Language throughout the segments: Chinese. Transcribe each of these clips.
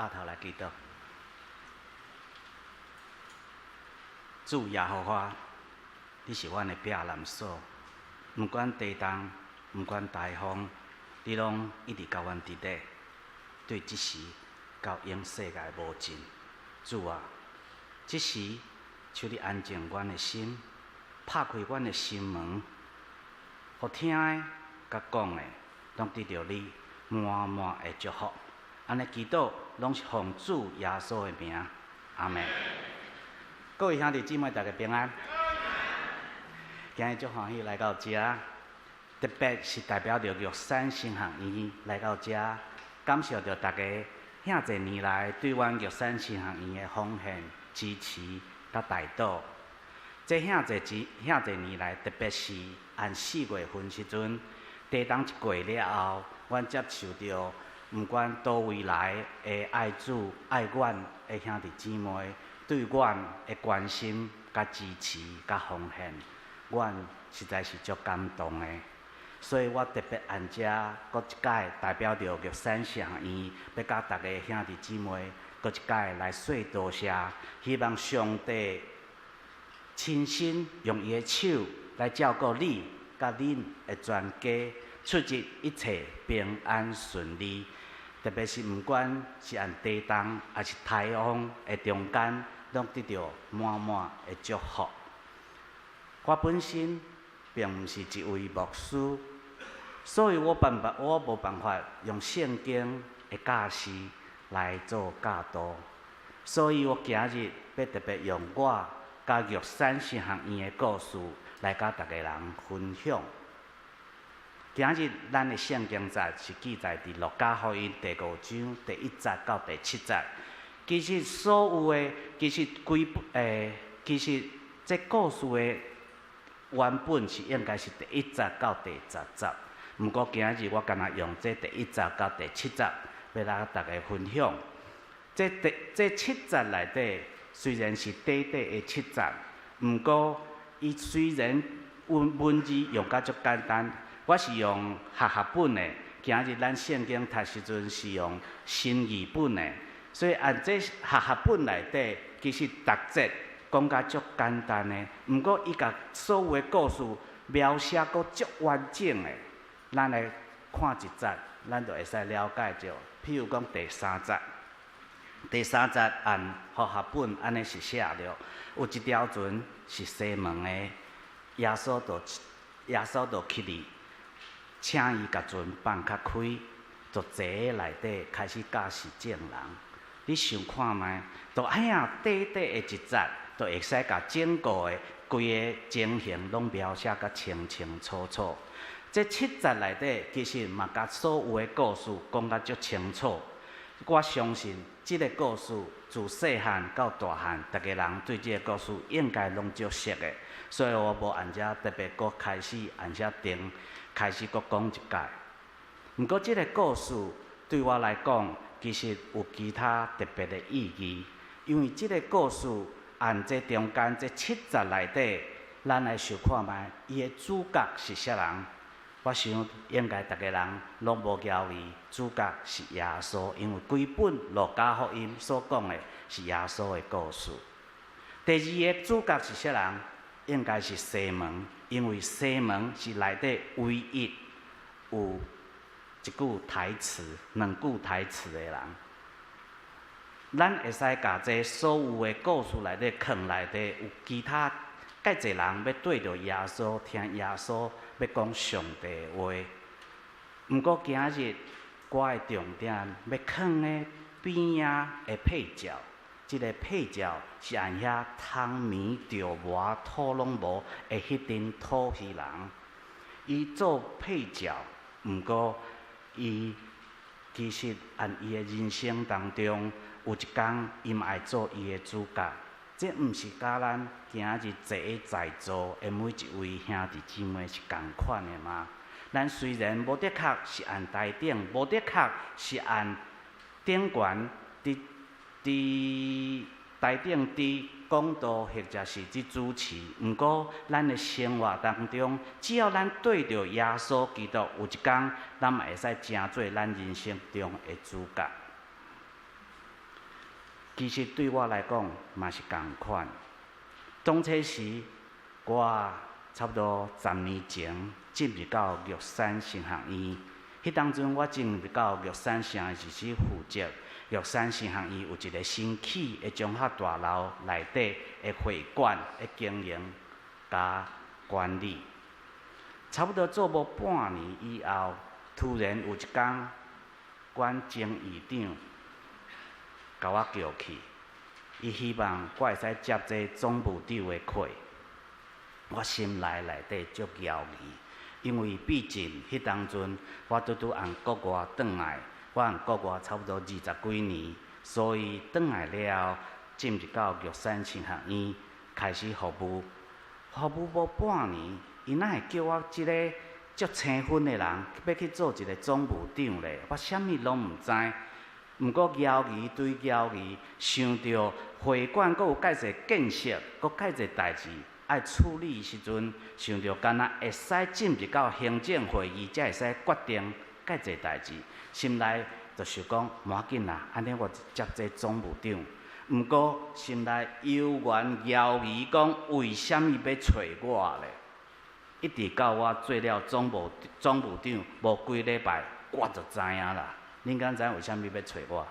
额头来祈祷。主耶和华，你是阮的避难所，毋管地动，毋管大风，你拢一直甲阮伫咧。对即时到永世界无尽。主啊，即时求你安静阮的心，拍开阮的心门，互听的甲讲的拢得到你满满的祝福。安尼祈祷拢是奉主耶稣的名，阿门。各位兄弟姊妹，大家平安。今日足欢喜来到遮，特别是代表着玉山神学院来到遮，感谢着大家遐侪年来对阮玉山神学院的奉献、支持甲带导。这遐侪年来，特别是按4月份时阵，地冬一过了后，阮接受着毋管倒位来的爱主爱阮的兄弟姊妹对阮的关心、甲支持、甲奉献，阮实在是足感动的。所以我特别按遮，搁一届代表着玉山神学院，要甲大家兄弟姊妹，搁一届来说多谢，希望上帝亲身用伊的手来照顾你，甲恁的全家，出入一切平安顺利。特别是毋管是按地动，还是台风的中间，拢得到满满的祝福。我本身并毋是一位牧师，所以我无办法用圣经的教示来做教导，所以我今日要特别用我甲玉山神学院的故事来甲大家人分享。今日咱的圣经节是记载伫路加福音第5章第1节到第7节。其实所有的，其实这故事的原本是应该是第1节到第10节。毋过今日我干那用这第1节到第7节，要来甲大家分享。这7节内底虽然是短短的7节，毋过伊虽然文字用甲足简单。我是用学本的，今日咱圣经读时阵是用新译本的，所以按这学本内底，其实逐节讲甲足简单的，毋过伊甲所有的故事描写阁足完整的。咱来看一节，咱就会使了解着。譬如讲第3节，第3节按学本安尼是写着，有一条船是西门的，耶稣就去哩。请伊甲船放较开，就坐喺内底开始教示众人。你想看觅？就哎呀，短短的一节，就会使甲整个的规个情形拢描写甲清清楚楚。这7节内底其实嘛，甲所有的故事讲甲足清楚。我相信这个故事自细汉到大汉，大家人对这个故事应该拢足熟的。所以我无按遮特别搁开始按遮定。开始搁讲一届，毋过即个故事对我来讲，其实有其他特别的意义，因为即个故事按这中间这7节内底，咱来想看觅，伊的主角是啥人？我想应该逐个人拢无怀疑，主角是耶稣，因为规本路加福音所讲的是耶稣的故事。第二个主角是啥人？应该是西门，因为西门是内底唯一有一句台词、2句台词的人。咱会使甲这所有的故事内底藏内底有其他介侪人要对着耶稣听耶稣要讲上帝的话。毋过今日我的重点要藏的边仔的配角。即个配角是按遐汤米着磨土拢无的迄阵土耳人，伊做配角，毋过伊其实按伊的人生当中有一天，伊嘛爱做伊的主角。这毋是甲咱今日坐在座的每一位兄弟姊妹是共款的吗？咱虽然无的确是按台顶，无的确是按顶悬伫台顶伫讲道或者是伫主持，毋过咱的生活当中，只要咱对着耶稣基督，有一天咱嘛会使成做咱人生中的主角。其实对我来讲嘛是同款。当初时，我差不多10年前进入到玉山神学院。迄当阵我进入到玉山神学院是去负责玉山神学院有一个新起的中学大楼内底的会馆的经营加管理。差不多做无半年以后，突然有一天，阮前院长甲我叫去，伊希望我会使接这总部长的课。我心内底足骄傲，因为毕竟迄当阵我拄按国外转来，我按国外差不多20几年，所以转来了后，进入到玉山神学院开始服务，服务无半年。伊哪会叫我即个足青分的人要去做一个总部长咧？我啥物拢毋知。毋过骄傲对骄傲，想到会馆阁有介侪建设，阁介侪代志爱处理时阵，想到敢若会使进入到行政会议，才会使决定介侪代志。心内就想讲，无要紧啦，安尼我接这总部长。毋过心内犹原犹豫讲，为虾米要找我咧？一直到我做了总部长无几礼拜，我就知影啦。恁敢知为虾米要找我？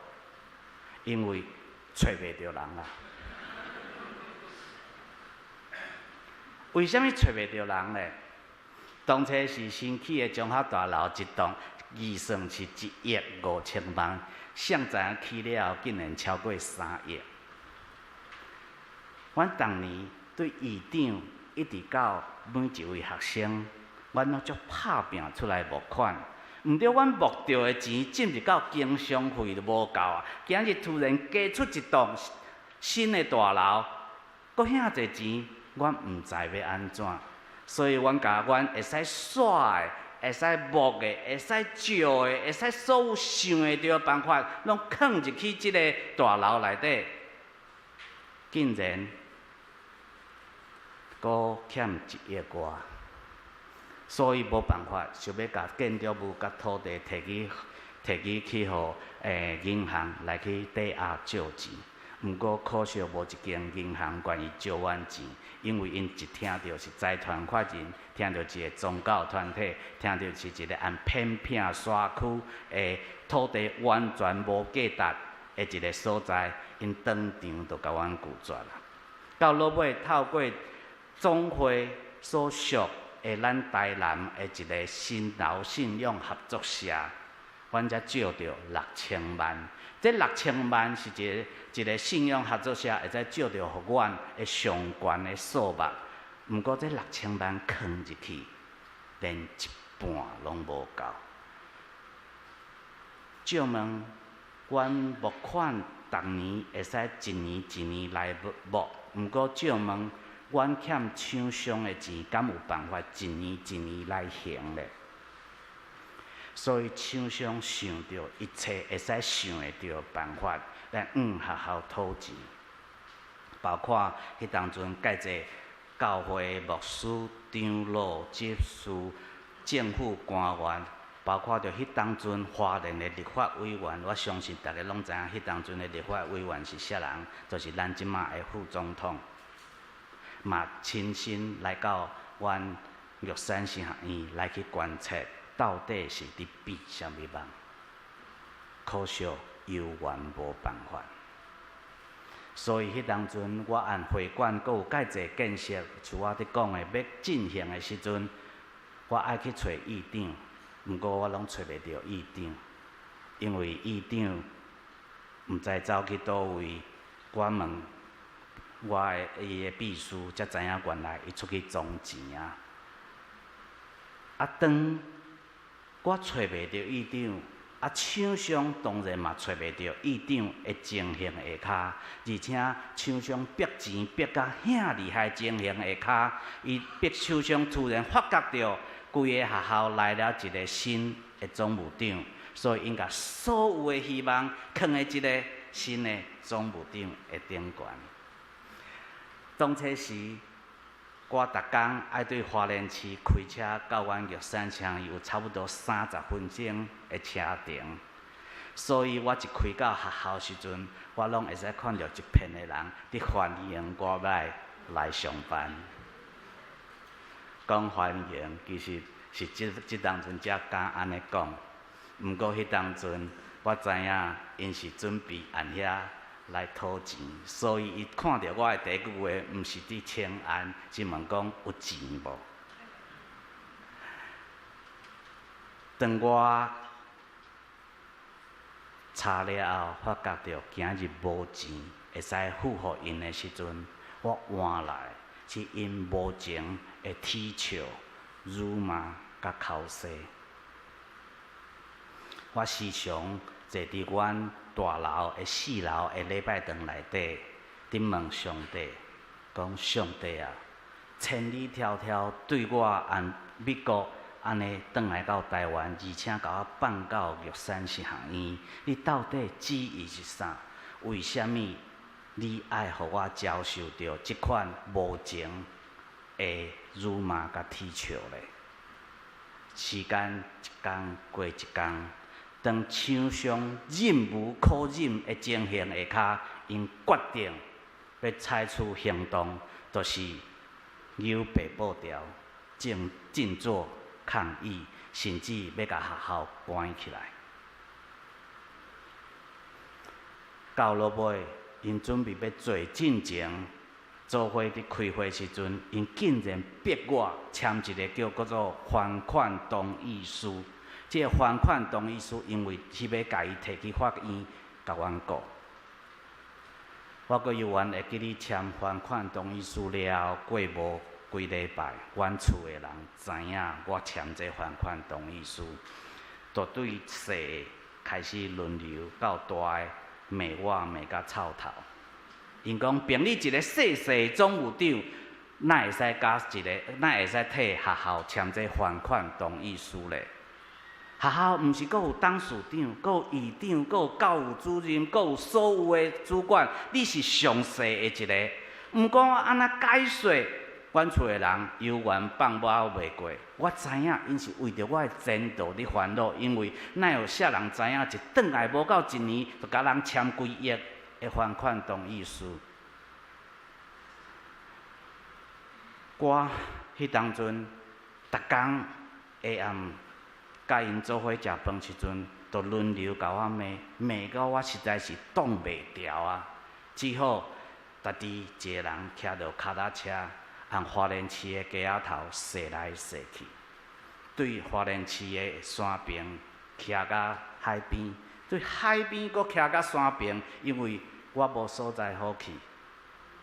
因为找袂着人啦。为虾米找袂着人咧？当初是新起的中学大楼一栋，预算是1.5亿万，谁知影起了后竟然超过3亿。阮当年对院长一直到每一位学生，阮拢足拍拼出来募款。毋对，阮募到的钱进入到经商费就无够啊！今日突然加出一栋新的大楼，阁遐侪钱，阮毋知要安怎。所以阮甲阮会使耍的、会使募的、会使借的、会使所有想会到的办法，拢放入去即个大楼内底，竟然阁欠1亿外。所以无办法，想要甲建筑物、甲土地摕去互银行来去抵押借钱。毋过可惜无一间银行愿意借阮钱，因为因一听到是财团法人，听到一个宗教团体，听到是一个按偏僻山区的土地完全无价值的一个所在，因当场就甲阮拒绝啦。到落尾透过总会所属的咱台南的一个新楼信用合作社，阮才借到6000万。这6000万是一个信用合作社会使借到互阮的上悬的数目。毋过这6000万放入去，连一半拢无够。借问，阮募款逐年会使一年一年来募，毋过借问，阮欠厂商的钱，敢有办法一年一年来还咧？所以厂商想到一切会使想会到的办法来学校讨钱，包括迄当阵介侪教会牧师、长老、执事、政府官员，包括着迄当阵华人的立法委员，我相信大家拢知影，迄当阵的立法委员是啥人，就是咱即马的副总统，嘛亲身来到阮玉山神学院来去观察。到底是伫比啥物梦？可惜犹原无办法。所以迄当阵，我按会馆阁有介侪建设，像我伫讲的要进行的时阵，我爱去找院长，毋过我拢找袂到院长，因为院长毋知走去倒位。我问我的伊的秘书，才知影原来伊出去装钱啊。当我找袂到院长，厂商当然嘛找袂到院长的情形下骹，而且厂商逼钱逼甲遐厉害情形下骹，伊逼厂商突然发觉到规个学校来了一个新的总务长，所以因甲所有的希望放在即个新的总务长的顶悬。当初时，我逐工爱对花莲市开车到阮玉山城有差不多30分钟的车程，所以我一开到学校时阵，我拢会使看到一片的人伫欢迎我来上班。讲欢迎，其实是即当阵才敢安尼讲。毋过迄当阵，我知影因是准备按遐来讨钱，所以伊看到我的第一句话，毋是伫请安，是问讲有钱无。当我查了后，发觉到今日无钱会使付互因的时阵，我换来是因无情的踢笑、辱骂甲口舌。我时常坐伫阮大楼的4楼的礼拜堂内底，伫问上帝，讲上帝啊，千里迢迢对我按美国安尼转来到台湾，而且甲我放到玉山实行院，你到底旨意是啥？为虾米你爱互我遭受到即款无情的辱骂甲踢笑咧？时间一天过一天，当厂商忍无可忍的情形下骹，因决定要采取行动，就是扭白布条，静坐抗议，甚至要甲学校关起来。到落尾，因准备要做进前，做伙伫开会时阵，因竟然逼我签一个叫做还款同意书。这个还款同意书，因为是要甲伊摕去法院甲阮告。我阁犹原会记哩签还款同意书了，过无几礼拜，阮厝的人知影我签这还款同意书，就对小开始轮流到大的骂我骂甲臭头。因讲凭你一个细细总务长，哪会使哪会使替学校签这还款同意书咧？学校毋是阁有董事长、阁有院长、阁有教务主任、阁有所有的主管，你是上细的一个。毋过我安那解说，阮厝的人犹原放我袂过。我知影因是为着我的前途伫烦恼，因为哪有啥人知影一转来无到1年，就甲人签几亿的还款同意书。我迄当阵，逐工下暗甲因做伙食饭时阵，就轮流甲我骂，骂到我实在是挡袂牢啊！只好家己一个人徛着脚踏车，按花莲市的街仔头踅来踅去，对花莲市的山边徛到海边，对海边阁徛到山边，因为我无所在好去。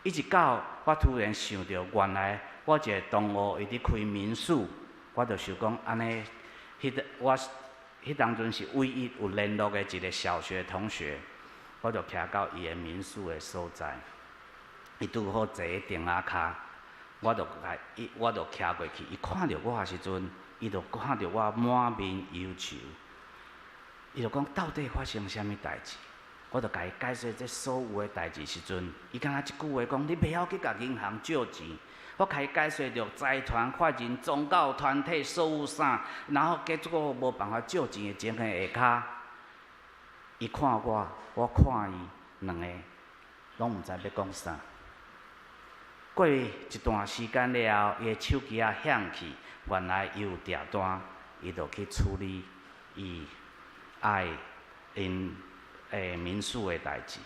一直到我突然想到，原来我一个同学伊伫开民宿，我就想讲安尼。我迄当阵是唯一有联络的一个小学同学，我就徛到伊的民宿的所在。伊拄好坐喺顶仔骹，我就徛过去。伊看到我的时阵，伊就看到我满面忧愁。伊就讲到底发生啥物代志？我就甲伊解释这所有的代志时阵，伊敢若一句话讲：你袂晓去甲银行借钱。我开始解说着财团、法人、宗教团体所有啥，然后结果无办法借钱的情形下骹，伊看我，我看伊，两个拢毋知要讲啥。过一段时间了后，伊的手机啊响去，原来伊有订单，伊就去处理伊因民宿的代志。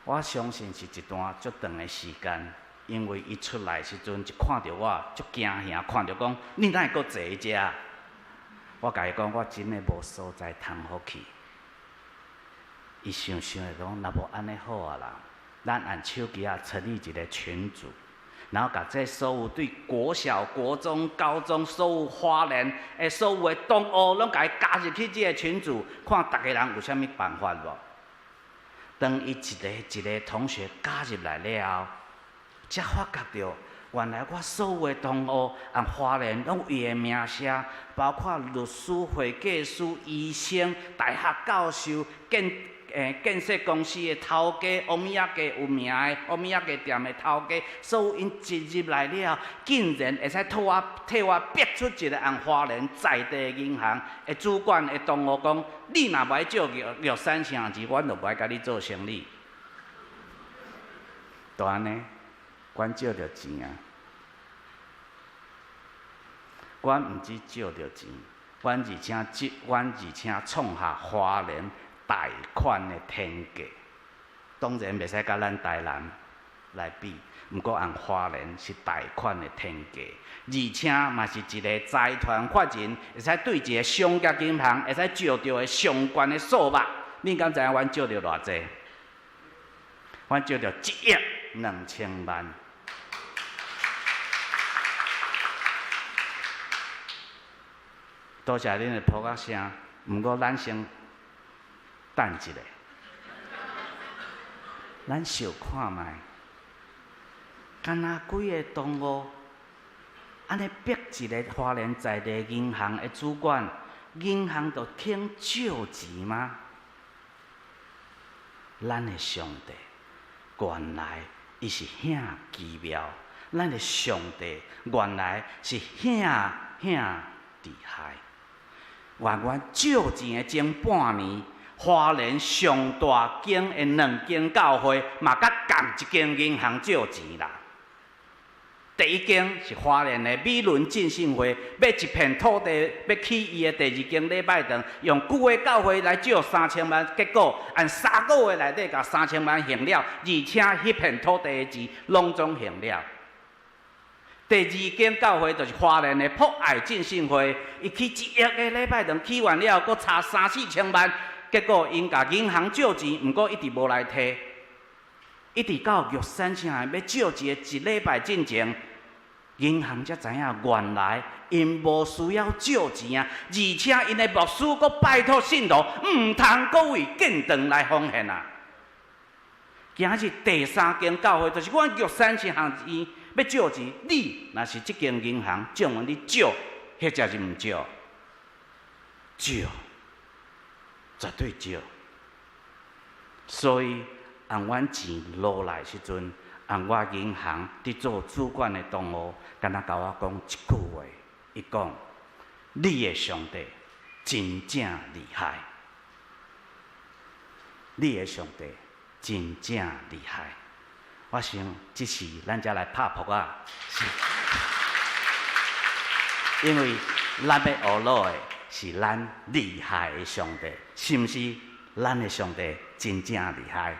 我相信是一段足长的时间。因为伊出来时阵，一看到我，足惊吓，看到讲你哪会阁坐喺遮？我甲伊讲，我真诶无所在通好去。伊想想诶讲，若无安尼好啊啦，咱按手机啊成立一个群组，然后甲这所有对国小、国中、高中所有花莲诶所有诶同学，拢甲伊加入去即个群组，看逐个人有啥物办法无？当伊一个同学加入来了后，才发觉到，原来我所有的同学按花莲拢有伊的名声，包括律师、会计师、医生、大学教授、建设公司的头家、欧米亚家有名的欧米亚家店的头家，所有因一入来了，竟然会使替我逼出一个按花莲在地的银行的主管会同我讲：你若不爱借玉山城钱，阮就不爱甲你做生意。就安尼，阮借着钱啊！阮毋只借着钱，阮而且创下花莲贷款的天价。当然袂使甲咱台南来比，毋过按花莲是贷款的天价，而且嘛是一个财团法人会使对一个商业银行会使借着的上悬的数目。你敢知影阮借着偌济？阮借着1.2亿万。多谢恁的扑克声，毋过咱先等一下，咱小看卖，敢若几个同学安尼逼一个花莲在地银行的主管，银行就肯借钱吗？咱的上帝原来伊是遐奇妙，咱的上帝原来是遐厉害。原借钱的前半年，花莲上大间的2间教会嘛，甲共一间银行借钱啦。第一间是花莲的美伦浸信会，买一片土地要起伊的第2间礼拜堂，用旧的教会来借3000万，结果按3个月内底甲3000万还了，而且迄片土地的钱拢总还了。第2间教会就是花莲的博爱浸信会，伊起1亿个礼拜堂起完了，阁差3-4千万，结果因甲银行借钱，毋过一直无来摕，一直到玉山城要借钱的1礼拜进前，银行才知影原来因无需要借钱啊，而且因的牧师阁拜托信徒毋通阁为建堂来奉献啊。今日第3间教会就是阮玉山城伊。要借钱，你若是即间银行借问你借，迄才是毋借，借，绝对借。所以按阮钱落来时阵，按我银行伫做主管的同学，敢若甲我讲一句话，伊讲：你的上帝真正厉害，你的上帝真正厉害。我想，这是咱才来拍扑啊，因为咱要学到的是咱厉害的上帝，是毋是？咱的上帝真正厉害，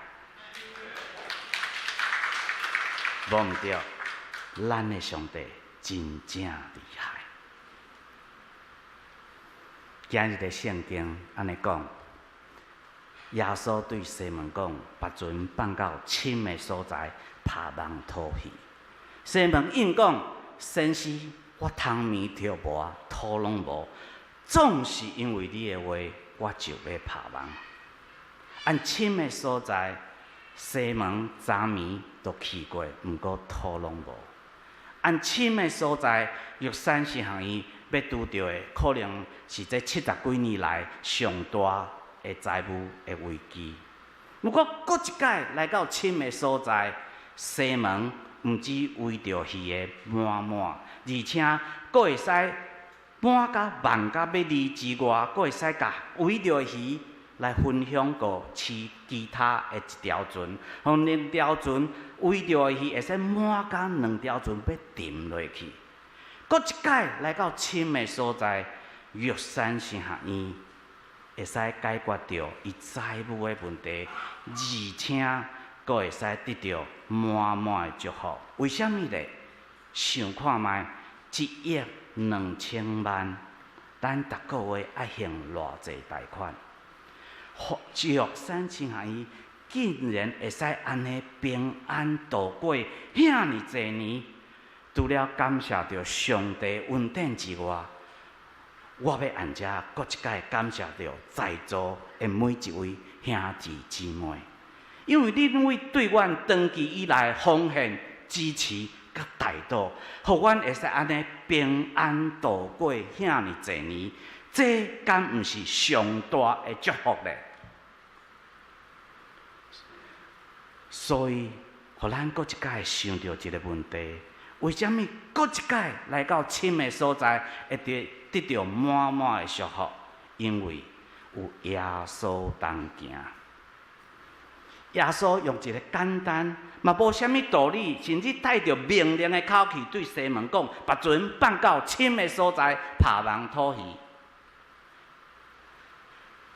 无毋对，咱的上帝真正厉害。今日的圣经安尼讲。耶稣对西门讲：“把船放到深的所在，拍网讨鱼。”西门应讲：“先师，我汤面跳无，土拢无，总是因为你的话，我就要拍网。”按深的所在，西门昨暝都去过，毋过土拢无。按深的所在，玉山是行伊要拄到的，可能是这70几年来上大的财务的危机。如果搁一摆来到深的所在，西门毋只围着鱼的满满，而且搁会使满甲万甲要离之外，搁会使甲围着鱼来分享过饲其他的1条船，互2条船围着鱼会使满甲2条船要沉落去。搁一摆来到深的所在，玉山城院。会使解决掉伊财务的问题，而且阁会使得到满满的祝福。为什么呢？想看卖1.2亿，咱逐个月爱还偌济贷款？玉山城院竟然会使安尼平安度过遐尼济年，除了感谢着上帝恩典之外，我要按遮搁一摆感谢着在座的每一位兄弟姊妹，因为恁为对阮长期以来奉献、支持甲带导，互阮会使安尼平安度过遐尼济年，这敢毋是上大的祝福咧？所以，互咱搁一摆想到一个问题：为什么搁一摆来到深的所在，会得到满满的祝福？因为有耶稣同行。耶稣用一个简单，嘛无啥物道理，甚至带着命令的口气对西门讲：把船放到深的所在，拍网讨鱼。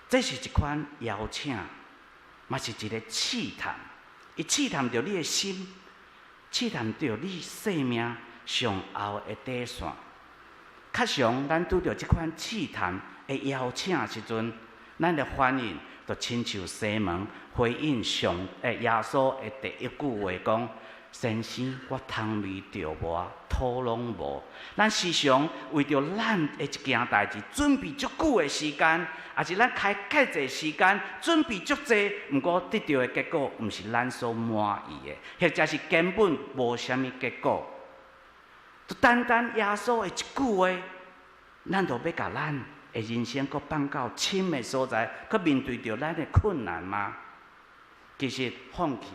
这是一款邀请，嘛是一个试探。伊试探着你的心，试探着你生命上后的底线。较常咱拄着即款试探的邀请时阵，咱的反应就亲像西门回应耶稣的第一句话讲：先生，我汤米着无，土拢无。咱时常为着咱的一件代志，准备足久的时间，也是咱开介济时间，准备足济，毋过得到的结果，毋是咱所满意的，或者是根本无啥物结果。就单单耶稣的一句话，咱就要甲咱的人生搁放到深的所在，搁面对着咱的困难吗？其实放弃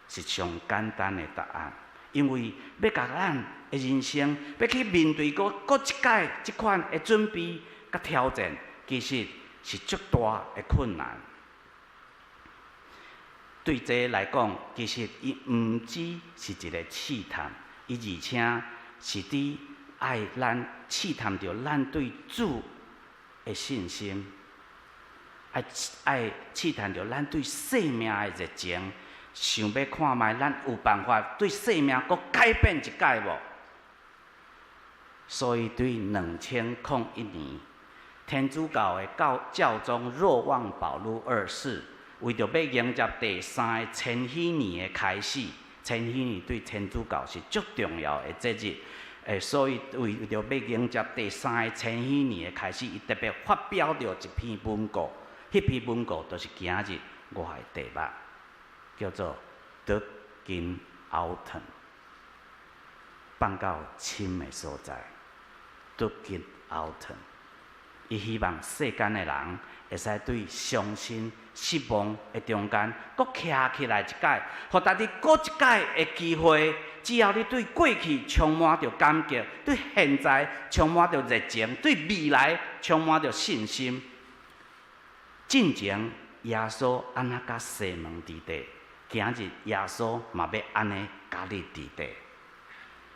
是上简单的答案，因为要甲咱的人生要去面对搁一届即款的准备甲挑战，其实是足大的困难。对这来讲，其实伊毋只是一个试探，伊而且是伫爱咱试探着咱对主的信心，爱试探着咱对生命的热情，想要看卖咱有办法对生命搁改变一界无？所以对2001年，天主教的教宗若望保禄2世，为着要迎接第3个千禧年的开始，千禧年对天主教是足重要的节日。所以为着要迎接第3个千禧年的开始，伊特别发表着一篇文告，迄篇文告就是今日我的题目，叫做《Dug in Autumn》，放到深的所在。Dug in Autumn， 伊希望世间的人会使对伤心、失望的中间，搁徛起来一届，互大家搁一届的机会。只要你对过去充满着感激，对现在充满着热情，对未来充满着信心，进前耶稣安那甲西门伫地，今日耶稣嘛要安尼甲你伫地，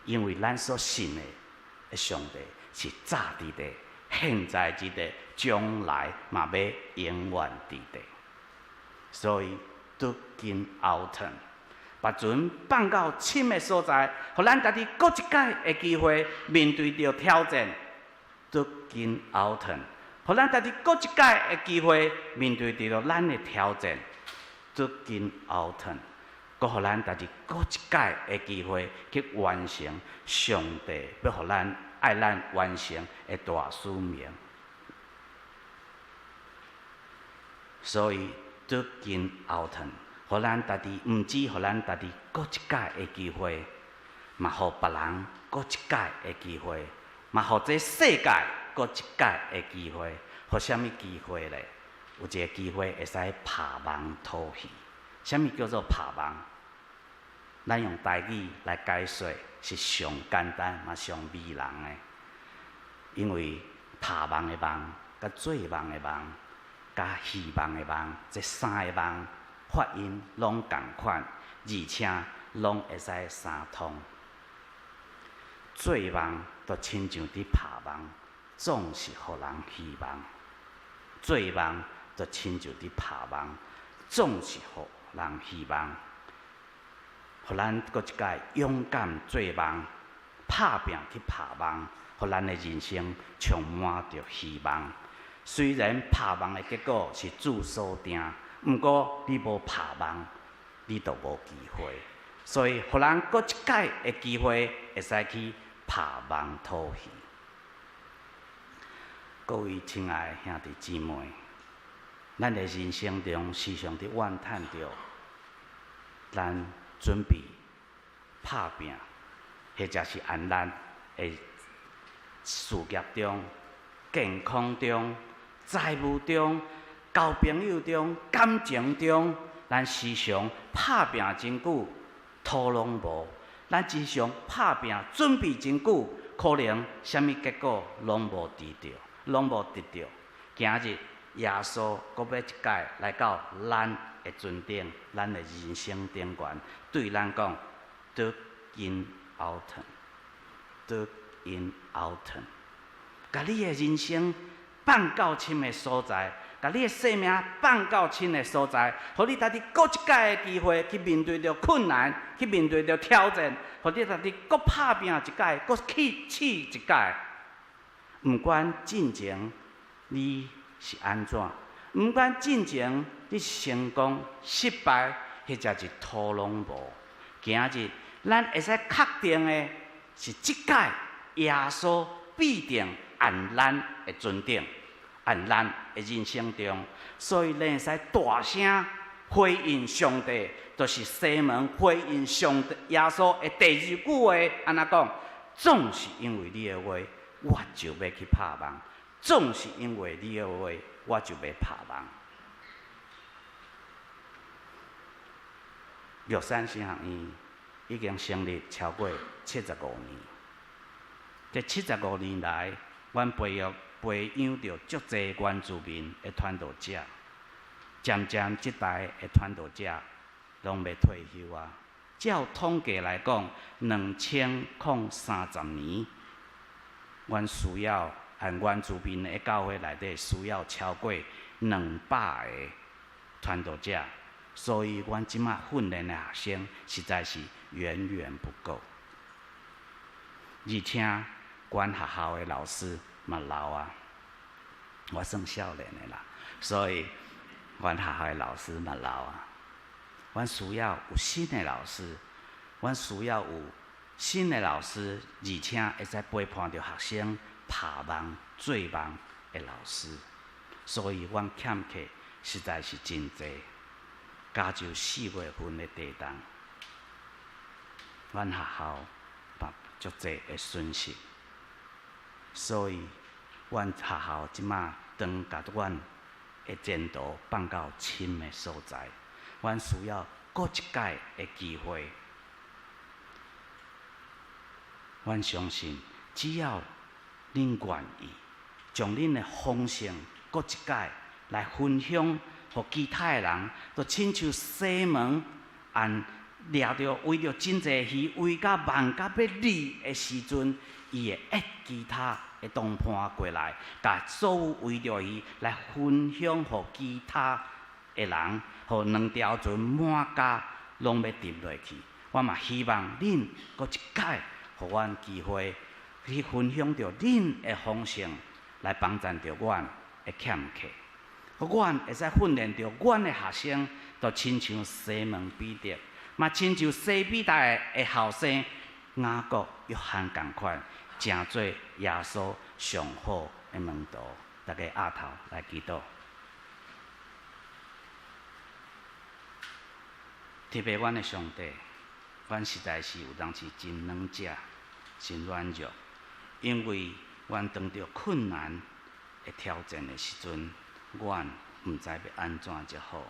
因为咱所信的上帝是早伫地、现在伫地、将来嘛要永远伫地，所以Dug in Autumn。把船放到深的所在，互咱家己搁一届的机会，面对着挑战，Dug in Autumn， 互咱家己搁一届的机会，面对着咱的挑战，Dug in Autumn， 搁互咱家己搁一届的机会，去完成上帝要互咱爱咱完成的大使命。所以Dug in Autumn。互咱家己，毋止互咱家己搁一届的机会，嘛互别人搁一届的机会，嘛互这世界搁一届的机会。互啥物机会咧？有一个机会会使拍网讨鱼。啥物叫做拍网？咱用台语来解说，是上简单嘛上美人的。因为拍网的网、甲做网的网、甲戏网的网，这3个网。发音拢共款，而且拢会使相通。做梦就亲像伫拍梦，总是互人希望；做梦就亲像伫拍梦，总是互人希望。互咱搁一届勇敢做梦，拍拼去拍梦，互咱的人生充满着希望。虽然拍梦的结果是主所定。毋过，你无拍梦，你就无机会。所以，互人搁一届的机会，会使去拍梦讨鱼。各位亲爱的兄弟姊妹，咱的人生中时常伫怨叹着，咱准备拍拼，或者是按咱的事业中、健康中、财务中。交朋友中、感情中，咱时常拍拼真久，土拢无；咱时常拍拼准备真久，可能啥物结果拢无得到，拢无得到。今日耶稣搁要一届来到咱的尊顶，咱的人生顶悬，对咱讲 ：“Look in autumn, look in autumn。”甲你的人生放到深的所在，甲你的生命放到深的所在，互你家己搁一届的机会去面对着困难，去面对着挑战，互你家己搁拍拼一届，搁去试一届。毋管进前你是安怎，毋管进前你是成功失败，或者是土拢无。今日咱会使确定的是，即届耶稣必定按咱的尊顶，按咱的人生中，所以咱会使大声回应上帝，就是西门回应上帝耶稣的第二句话，安怎讲？总是因为你的话，我就要去拍梦；总是因为你的话，我就要拍梦。玉山神学院已经成立超过75年，这75年来，阮培养着足侪原住民的传道者，渐渐即代的传道者拢要退休啊。照统计来讲，2030年，阮需要按原住民的教会内底需要超过200个传道者，所以阮即马训练的学生实在是远远不够。而且，阮学校的老师嘛老啊，我算少年的啦，所以阮学校的老师嘛老啊。阮需要有新的老师，阮需要有新的老师，而且会使陪伴着学生拍梦、做梦的老师。所以，阮欠客实在是真济。加上4月份的地震，阮学校嘛足济的损失。所以，阮学校即马当甲阮的前途放到深的所在。阮需要搁一届的机会，阮相信，只要恁愿意，将恁的丰盛搁一届来分享，互其他的人，就亲像西门按掠着为着真济鱼，为甲万甲要离的时阵，伊会压其他的同伴过来，甲所有为着伊来分享，互其他的人。互2条船满家拢要沉落去，我嘛希望恁搁一届，互阮机会去分享着恁的丰盛，来帮助着阮的欠客，互阮会使训练着阮的学生，就亲像西门彼得，嘛亲像西比大的后生雅各、约翰同款，成做耶稣上好的门徒。大家压头来祈祷。特别阮的上帝，阮实在是有当时真软弱、真软弱，因为阮当着困难的挑战的时阵，阮毋知要安怎才好。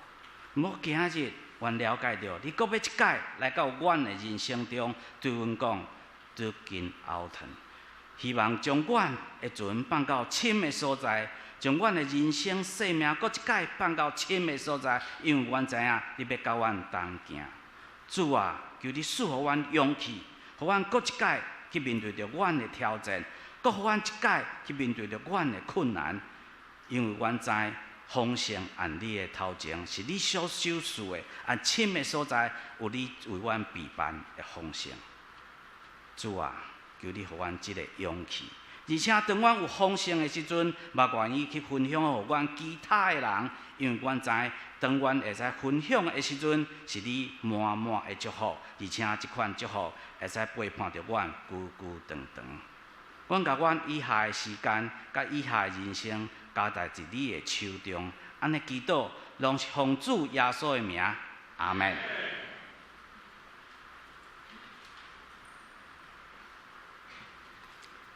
毋过今日，阮了解到，你搁要一届来到阮的人生中，对阮讲，“Look in autumn”，希望将阮的船放到深的所在。将阮的人生、生命，搁一届放到深的所在，因为阮知影你要甲阮同行。主啊，求你赐予阮勇气，互阮搁一届去面对着阮的挑战，搁互阮一届去面对着阮的困难。因为阮知丰盛按你的头前，是你所守护的，按深的所在有你为阮备办的丰盛。主啊，求你互阮即个勇气。而且，当阮有丰盛的时阵，嘛愿意去分享互阮其他的人，因为阮知，当阮会使分享的时阵，是你满满的祝福，而且即款祝福会使陪伴着阮久久长长。阮甲阮以下的时间，甲以下的人生，交代伫你的手中，安尼祈祷，拢是奉主耶稣的名，阿门。